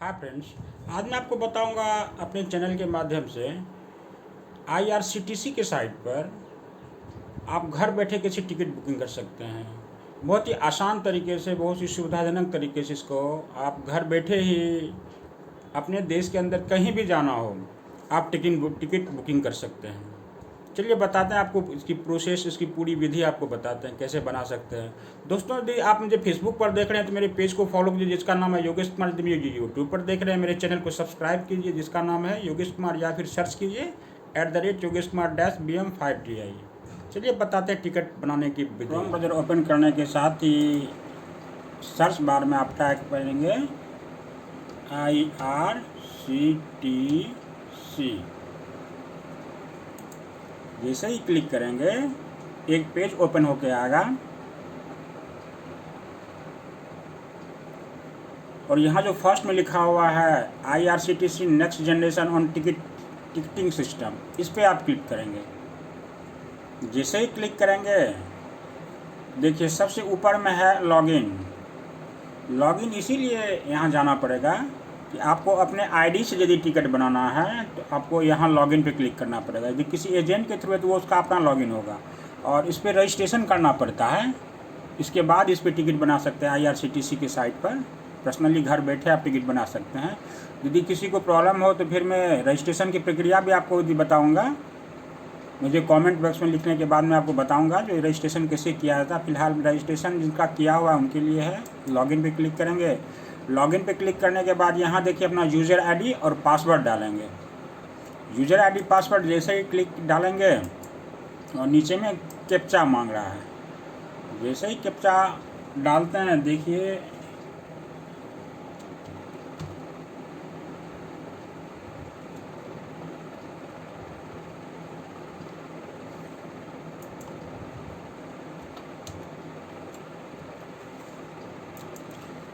Hi friends, आज मैं आपको बताऊंगा अपने चैनल के माध्यम से आईआरसीटीसी के साइट पर आप घर बैठे कैसे टिकट बुकिंग कर सकते हैं। बहुत ही आसान तरीके से, बहुत ही सुविधाजनक तरीके से इसको आप घर बैठे ही अपने देश के अंदर कहीं भी जाना हो आप टिकट बुकिंग कर सकते हैं। चलिए बताते हैं आपको इसकी प्रोसेस, इसकी पूरी विधि आपको बताते हैं कैसे बना सकते हैं। दोस्तों, यदि आप मुझे फेसबुक पर देख रहे हैं तो मेरे पेज को फॉलो कीजिए जिसका नाम है योगेश कुमार। यदि यूट्यूब पर देख रहे हैं मेरे चैनल को सब्सक्राइब कीजिए जिसका नाम है योगेश कुमार, या फिर सर्च कीजिए @योगेश कुमार -BM5TI। चलिए बताते हैं टिकट बनाने की विधि। क्रोम ब्राउज़र ओपन करने के साथ ही सर्च बार में आप टाइप करेंगे IRCTC। जैसे ही क्लिक करेंगे एक पेज ओपन होके आएगा और यहाँ जो फर्स्ट में लिखा हुआ है IRCTC next generation on ticketing system, इस पर आप क्लिक करेंगे। जैसे ही क्लिक करेंगे देखिए सबसे ऊपर में है लॉगिन। लॉगिन इसीलिए यहाँ जाना पड़ेगा कि आपको अपने आईडी से यदि टिकट बनाना है तो आपको यहाँ लॉगिन पे क्लिक करना पड़ेगा। यदि किसी एजेंट के थ्रू है तो वो उसका अपना लॉगिन होगा और इस पर रजिस्ट्रेशन करना पड़ता है। इसके बाद इस पर टिकट बना सकते हैं IRCTC के साइट पर। पर्सनली घर बैठे आप टिकट बना सकते हैं। यदि किसी को प्रॉब्लम हो तो फिर मैं रजिस्ट्रेशन की प्रक्रिया भी आपको बताऊँगा। मुझे कमेंट बॉक्स में लिखने के बाद मैं आपको बताऊंगा जो रजिस्ट्रेशन कैसे किया जाता है। फिलहाल रजिस्ट्रेशन जिनका किया हुआ है उनके लिए है। लॉगिन पे क्लिक करेंगे। लॉगिन पे क्लिक करने के बाद यहाँ देखिए अपना यूज़र आईडी और पासवर्ड डालेंगे। यूज़र आईडी पासवर्ड जैसे ही क्लिक डालेंगे और नीचे में कैप्चा मांग रहा है। जैसे ही कैप्चा डालते हैं देखिए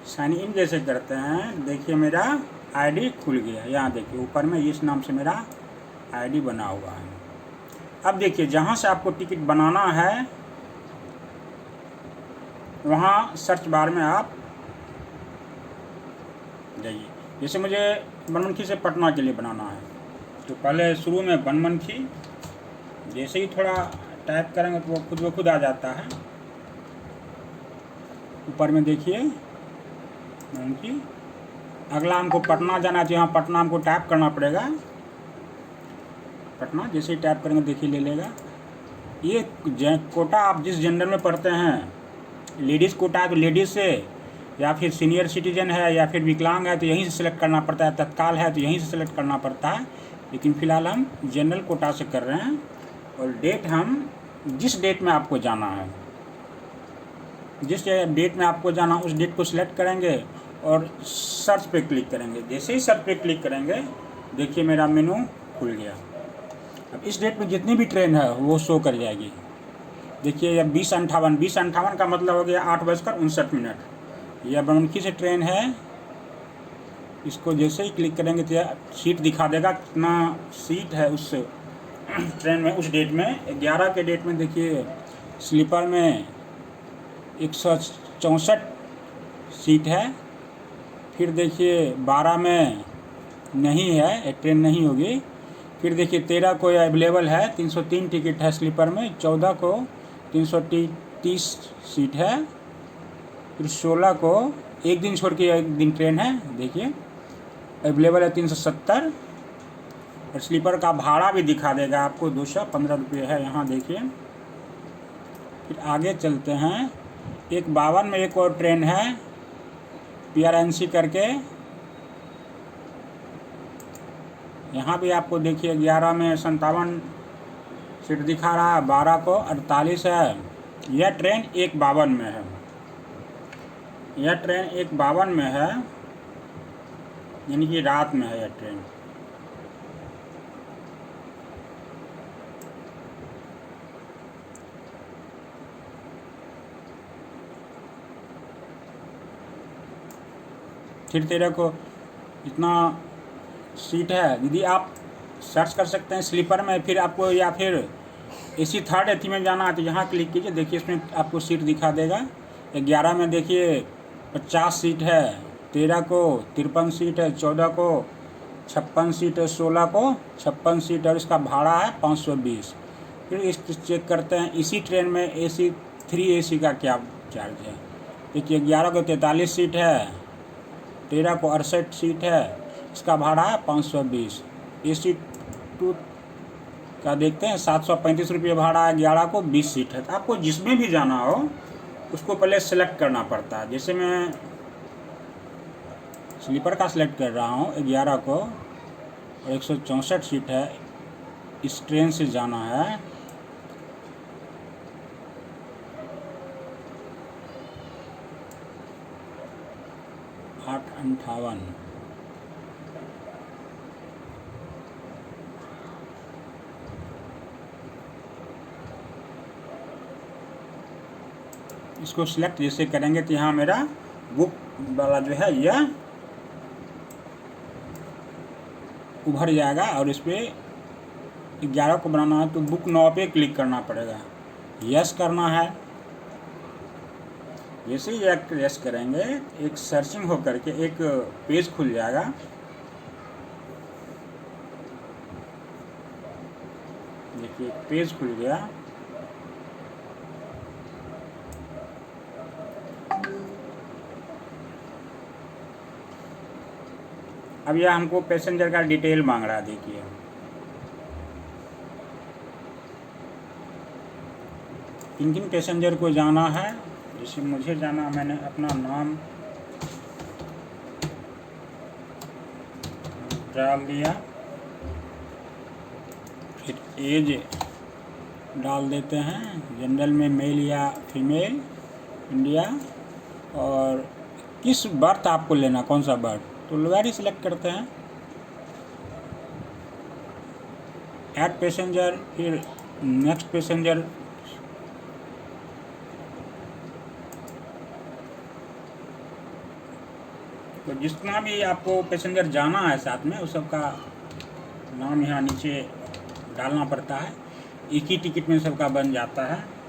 साइन इन जैसे करते हैं, देखिए मेरा आईडी खुल गया। यहाँ देखिए ऊपर में इस नाम से मेरा आईडी बना हुआ है। अब देखिए जहाँ से आपको टिकट बनाना है वहाँ सर्च बार में आप जाइए। जैसे मुझे बनमनखी से पटना के लिए बनाना है तो पहले शुरू में बनमनखी जैसे ही थोड़ा टाइप करेंगे तो वो खुद ब खुद आ जाता है। ऊपर में देखिए कि अगला हमको पटना जाना है तो यहाँ पटना हमको टाइप करना पड़ेगा। पटना जैसे ही टाइप करेंगे देखिए ले लेगा। ये कोटा आप जिस जेंडर में पढ़ते हैं, लेडीज़ कोटा है तो लेडीज़ से, या फिर सीनियर सिटीजन है या फिर विकलांग है तो यहीं से सिलेक्ट करना पड़ता है, तत्काल है तो यहीं से सिलेक्ट करना पड़ता है। लेकिन फ़िलहाल हम जनरल कोटा से कर रहे हैं। और डेट हम जिस डेट में आपको जाना है, जिस डेट में आपको जाना उस डेट को सिलेक्ट करेंगे और सर्च पे क्लिक करेंगे। जैसे ही सर्च पे क्लिक करेंगे देखिए मेरा मेनू खुल गया। अब इस डेट में जितनी भी ट्रेन है वो शो कर जाएगी। देखिए यह 20:58 का मतलब हो गया 8:59। यह बनमनखी से ट्रेन है। इसको जैसे ही क्लिक करेंगे तो यह सीट दिखा देगा कितना सीट है उस ट्रेन में। उस डेट में 11 के डेट में देखिए स्लीपर में 164 सीट है। फिर देखिए 12 में नहीं है, ट्रेन नहीं होगी। फिर देखिए 13 को अवेलेबल है, 303 टिकट है स्लीपर में। 14 को 330 सीट है। फिर 16 को एक दिन छोड़ के एक दिन ट्रेन है, देखिए अवेलेबल है 370। और स्लीपर का भाड़ा भी दिखा देगा आपको, 215 रुपये है यहाँ देखिए। फिर आगे चलते हैं, 1:52 में एक और ट्रेन है PRNC करके। यहाँ भी आपको देखिए 11 में 57 सीट दिखा रहा है, 12 को 48 है। यह ट्रेन 1:52 में है। यह ट्रेन 1:52 में है, यानी कि रात में है यह ट्रेन। फिर 13 को इतना सीट है। यदि आप सर्च कर सकते हैं स्लीपर में, फिर आपको या फिर AC थर्ड AC में जाना है तो यहाँ क्लिक कीजिए। देखिए इसमें आपको सीट दिखा देगा। 11 में देखिए 50 सीट है। 13 को 53 सीट है, 14 को 56 सीट है, 16 को 56 सीट और इसका भाड़ा है 520। फिर इस चेक करते हैं इसी ट्रेन में AC 3 AC का क्या चार्ज है। देखिए 11 को 43 सीट है, 13 को 68 सीट है, इसका भाड़ा है 520। AC 2 का देखते हैं 735 रुपये भाड़ा है, 11 को 20 सीट है। तो आपको जिसमें भी जाना हो उसको पहले सेलेक्ट करना पड़ता है। जैसे मैं स्लीपर का सिलेक्ट कर रहा हूँ 11 को, और 164 सीट है, इस ट्रेन से जाना है। $8.58। इसको सिलेक्ट जैसे करेंगे तो यहाँ मेरा बुक वाला जो है यह उभर जाएगा, और इस पर 11 को बनाना है तो बुक 9 पे क्लिक करना पड़ेगा, यस करना है। जैसे ही यस करेंगे एक सर्चिंग हो करके एक पेज खुल जाएगा। देखिए एक पेज खुल गया। अब यह हमको पैसेंजर का डिटेल मांग रहा है। देखिए किन किन पैसेंजर को जाना है। जैसे मुझे जाना, मैंने अपना नाम डाल दिया, फिर एज डाल देते हैं, जनरल में मेल या फीमेल, इंडिया, और किस बर्थ आपको लेना, कौन सा बर्थ, तो लोअर ही सिलेक्ट करते हैं। ऐड पैसेंजर, फिर नेक्स्ट पैसेंजर, तो जितना भी आपको पैसेंजर जाना है साथ में उस सब का नाम यहाँ नीचे डालना पड़ता है। एक ही टिकट में सबका बन जाता है।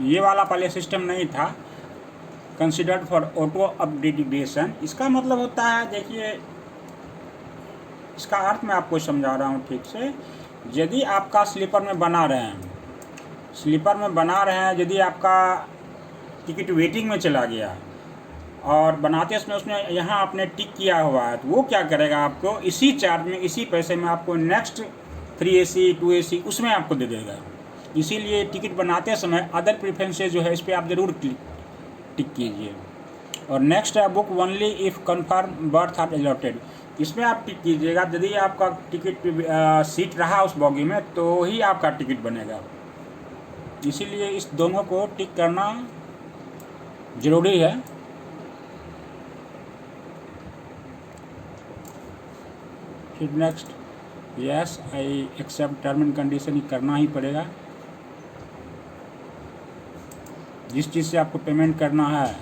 ये वाला पहले सिस्टम नहीं था, कंसिडर्ड फॉर ऑटो अपडेटेशन। इसका मतलब होता है, देखिए इसका अर्थ मैं आपको समझा रहा हूँ ठीक से। यदि आपका स्लीपर में बना रहे हैं, यदि आपका टिकट वेटिंग में चला गया और बनाते समय उसने यहाँ आपने टिक किया हुआ है, तो वो क्या करेगा, आपको इसी चार्ज में, इसी पैसे में आपको नेक्स्ट 3 AC 2 AC उसमें आपको दे देगा। इसीलिए टिकट बनाते समय अदर प्रेफरेंसेस जो है इस पर आप ज़रूर टिक कीजिए। और नेक्स्ट है book only if confirm berth are allotted, इसमें आप टिक कीजिएगा। यदि आपका टिकट सीट रहा उस बॉगी में तो ही आपका टिकट बनेगा। इसीलिए इस दोनों को टिक करना ज़रूरी है। फिर next yes I accept term and condition, करना ही पड़ेगा। जिस चीज़ से आपको पेमेंट करना है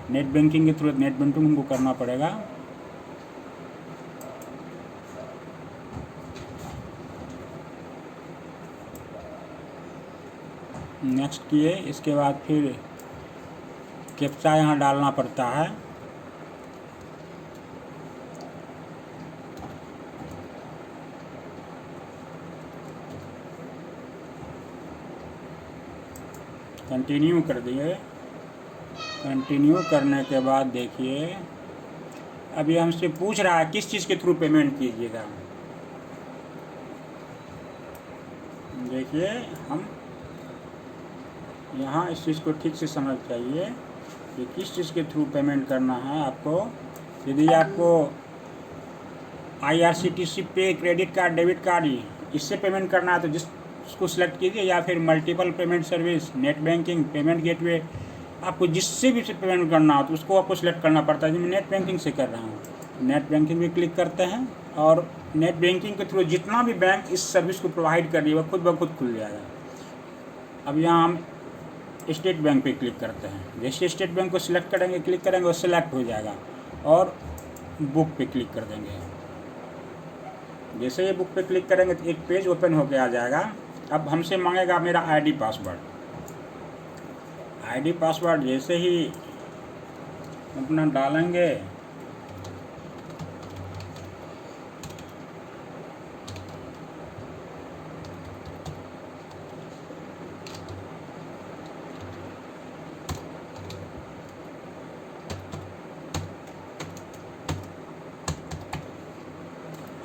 नेट बैंकिंग के थ्रू, नेट बैंकिंग हमको करना पड़ेगा। नेक्स्ट किए, इसके बाद फिर कैप्चा यहाँ डालना पड़ता है। कंटिन्यू कर दिए। कंटिन्यू करने के बाद देखिए अभी हमसे पूछ रहा है किस चीज़ के थ्रू पेमेंट कीजिएगा। देखिए हम यहाँ इस चीज़ को ठीक से समझ चाहिए कि किस चीज़ के थ्रू पेमेंट करना है आपको। यदि आपको IRCTC पे क्रेडिट कार्ड, डेबिट कार्ड इससे पेमेंट करना है तो उसको सिलेक्ट कीजिए, या फिर multiple payment service, net banking, payment gateway, आपको जिससे भी पेमेंट करना हो तो उसको आपको सिलेक्ट करना पड़ता है। मैं नेट बैंकिंग से कर रहा हूँ, नेट बैंकिंग में क्लिक करते हैं और नेट बैंकिंग के थ्रू जितना भी बैंक इस सर्विस को प्रोवाइड कर रही है वो खुद ब खुद खुल जाएगा। अब यहाँ हम स्टेट बैंक पे क्लिक करते हैं। जैसे स्टेट बैंक को सिलेक्ट करेंगे, क्लिक करेंगे, वो सिलेक्ट हो जाएगा और बुक पे क्लिक कर देंगे। जैसे ये बुक पे क्लिक करेंगे तो एक पेज ओपन होके आ जाएगा। अब हमसे मांगेगा मेरा आईडी पासवर्ड। आईडी पासवर्ड जैसे ही अपना डालेंगे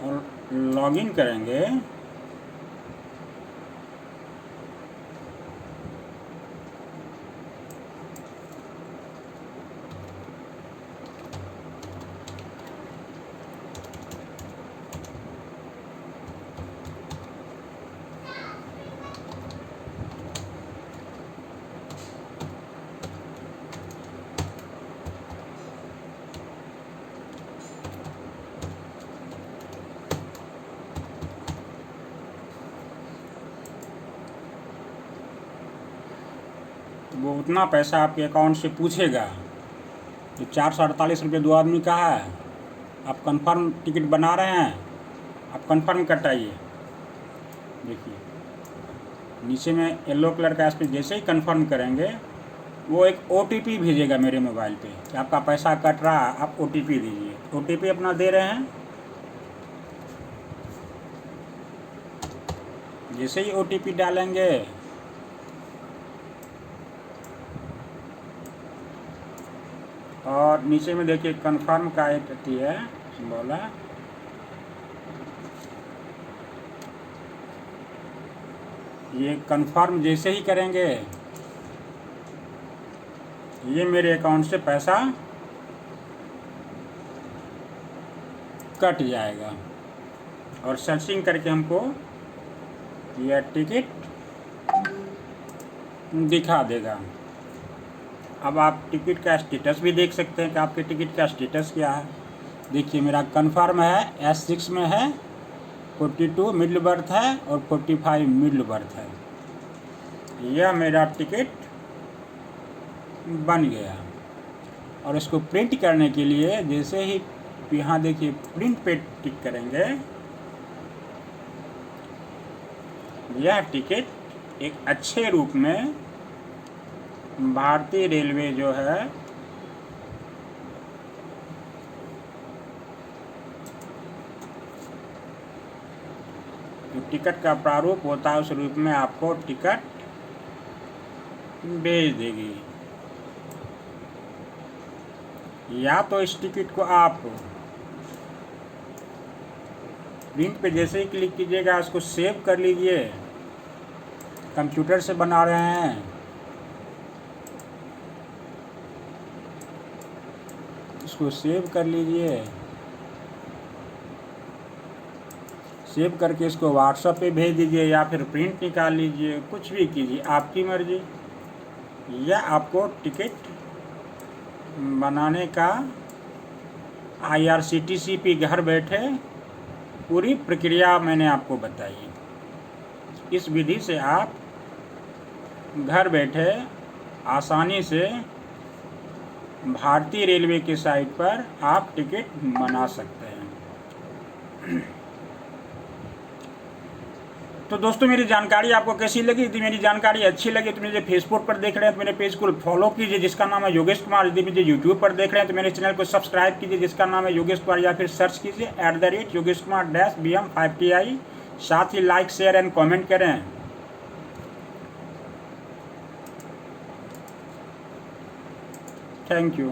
और लॉगिन करेंगे वो उतना पैसा आपके अकाउंट से पूछेगा। ये 448 रुपये 2 आदमी का है। आप कंफर्म टिकट बना रहे हैं, आप कंफर्म कटाइए। देखिए नीचे में येलो कलर का इस पर जैसे ही कंफर्म करेंगे वो एक OTP भेजेगा मेरे मोबाइल पे कि आपका पैसा कट रहा है, आप OTP दीजिए। OTP अपना दे रहे हैं। जैसे ही OTP डालेंगे और नीचे में देखिए कंफर्म का एक है सिंबल है। ये कंफर्म जैसे ही करेंगे ये मेरे अकाउंट से पैसा कट जाएगा और सर्चिंग करके हमको यह टिकट दिखा देगा। अब आप टिकट का स्टेटस भी देख सकते हैं कि आपके टिकट का स्टेटस क्या है। देखिए मेरा कंफर्म है, S6 में है, 42 मिडल बर्थ है और 45 मिडल बर्थ है। यह मेरा टिकट बन गया। और इसको प्रिंट करने के लिए जैसे ही यहाँ देखिए प्रिंट पे टिक करेंगे, यह टिकट एक अच्छे रूप में भारतीय रेलवे जो है जो टिकट का प्रारूप होता है उस रूप में आपको टिकट भेज देगी। या तो इस टिकट को आप प्रिंट पे जैसे ही क्लिक कीजिएगा इसको सेव कर लीजिए। कंप्यूटर से बना रहे हैं इसको सेव कर लीजिए। सेव करके इसको व्हाट्सएप पे भेज दीजिए या फिर प्रिंट निकाल लीजिए, कुछ भी कीजिए, आपकी मर्जी। या आपको टिकट बनाने का IRCTC पे घर बैठे पूरी प्रक्रिया मैंने आपको बताई। इस विधि से आप घर बैठे आसानी से भारतीय रेलवे की साइट पर आप टिकट बना सकते हैं। तो दोस्तों मेरी जानकारी आपको कैसी लगी? यदि मेरी जानकारी अच्छी लगी तो मुझे फेसबुक पर देख रहे हैं तो मेरे पेज को फॉलो कीजिए जिसका नाम है योगेश कुमार। यदि मुझे यूट्यूब पर देख रहे हैं तो मेरे चैनल को सब्सक्राइब कीजिए जिसका नाम है योगेश कुमार, या फिर सर्च कीजिए @योगेश कुमार -BM5TI। साथ ही लाइक, शेयर एंड कॉमेंट करें। Thank you.